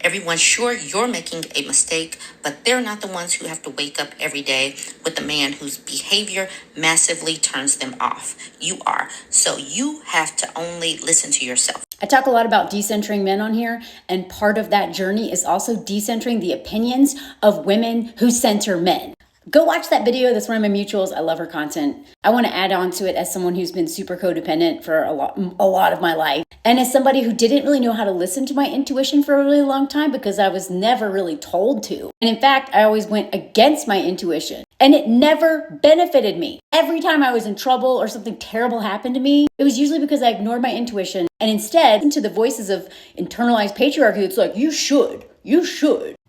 Everyone's sure you're making a mistake, but they're not the ones who have to wake up every day with a man whose behavior massively turns them off. You are. So you have to only listen to yourself. I talk a lot about decentering men on here, and part of that journey is also decentering the opinions of women who center men. Go watch that video. That's one of my mutuals. I love her content. I want to add on to it as someone who's been super codependent for a lot of my life. And as somebody who didn't really know how to listen to my intuition for a really long time because I was never really told to. And in fact, I always went against my intuition and it never benefited me. Every time I was in trouble or something terrible happened to me, it was usually because I ignored my intuition and instead into the voices of internalized patriarchy. It's like, you should.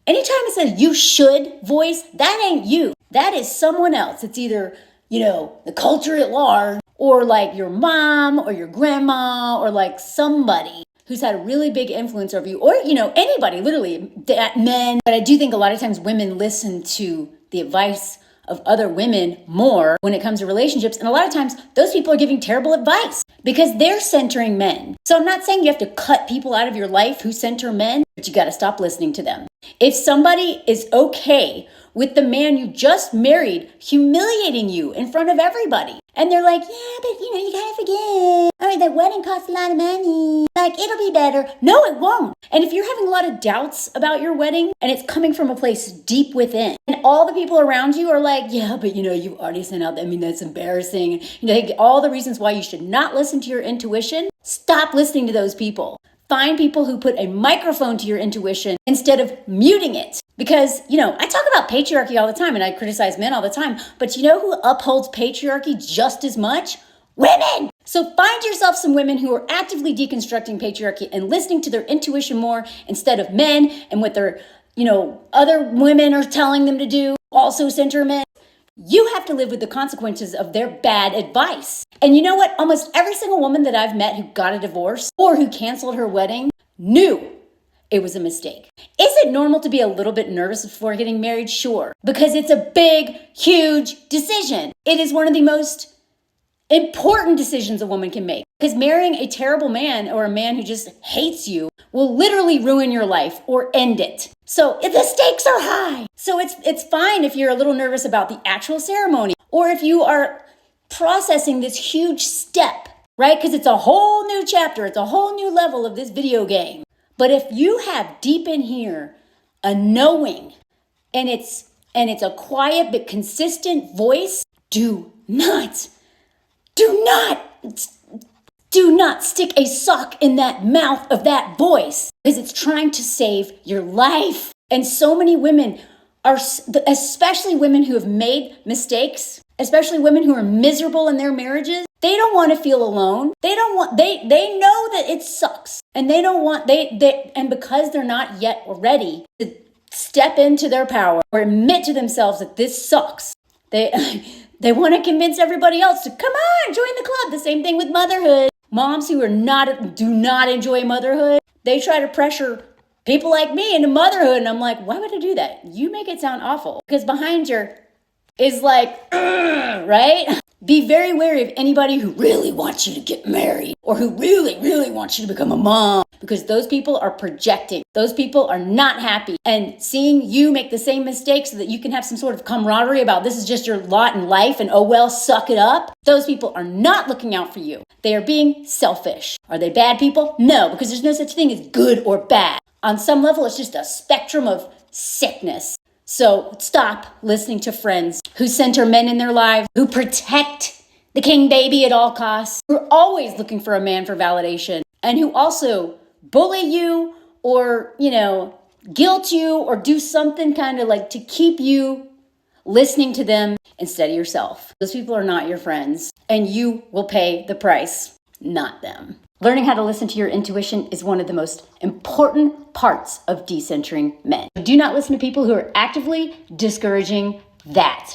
Anytime it says you should voice, that ain't you. That is someone else. It's either, the culture at large or like your mom or your grandma or like somebody who's had a really big influence over you or, anybody, literally, men. But I do think a lot of times women listen to the advice of other women more when it comes to relationships. And a lot of times those people are giving terrible advice because they're centering men. So I'm not saying you have to cut people out of your life who center men, but you got to stop listening to them. If somebody is okay with the man you just married humiliating you in front of everybody, and they're like, yeah, but you gotta forget. All right, that wedding costs a lot of money. Like, it'll be better. No, it won't. And if you're having a lot of doubts about your wedding and it's coming from a place deep within, and all the people around you are like, yeah, but you've already sent out, that's embarrassing. All the reasons why you should not listen to your intuition, stop listening to those people. Find people who put a microphone to your intuition instead of muting it. Because, I talk about patriarchy all the time and I criticize men all the time, but who upholds patriarchy just as much? Women! So find yourself some women who are actively deconstructing patriarchy and listening to their intuition more instead of men and what their, other women are telling them to do, also center men. You have to live with the consequences of their bad advice. And you know what? Almost every single woman that I've met who got a divorce or who canceled her wedding knew it was a mistake. Is it normal to be a little bit nervous before getting married? Sure. Because it's a big, huge decision. It is one of the most important decisions a woman can make. Because marrying a terrible man or a man who just hates you will literally ruin your life or end it. So the stakes are high. So it's fine if you're a little nervous about the actual ceremony or if you are processing this huge step, right? Because it's a whole new chapter. It's a whole new level of this video game. But if you have deep in here a knowing and it's a quiet but consistent voice, do not stick a sock in that mouth of that voice because it's trying to save your life. And so many women are, especially women who have made mistakes, especially women who are miserable in their marriages, they don't want to feel alone. They know that it sucks. And and because they're not yet ready to step into their power or admit to themselves that this sucks, they want to convince everybody else to come on, join the club. The same thing with motherhood. Moms who do not enjoy motherhood, they try to pressure people like me into motherhood. And I'm like, why would I do that? You make it sound awful. Because behind you is like, right? Be very wary of anybody who really wants you to get married or who really, really wants you to become a mom because those people are projecting. Those people are not happy. And seeing you make the same mistake so that you can have some sort of camaraderie about this is just your lot in life and oh well, suck it up. Those people are not looking out for you. They are being selfish. Are they bad people? No, because there's no such thing as good or bad. On some level, it's just a spectrum of sickness. So stop listening to friends who center men in their lives, who protect the king baby at all costs, who are always looking for a man for validation, and who also bully you or, guilt you or do something kind of like to keep you listening to them instead of yourself. Those people are not your friends, and you will pay the price, not them. Learning how to listen to your intuition is one of the most important parts of decentering men. Do not listen to people who are actively discouraging that.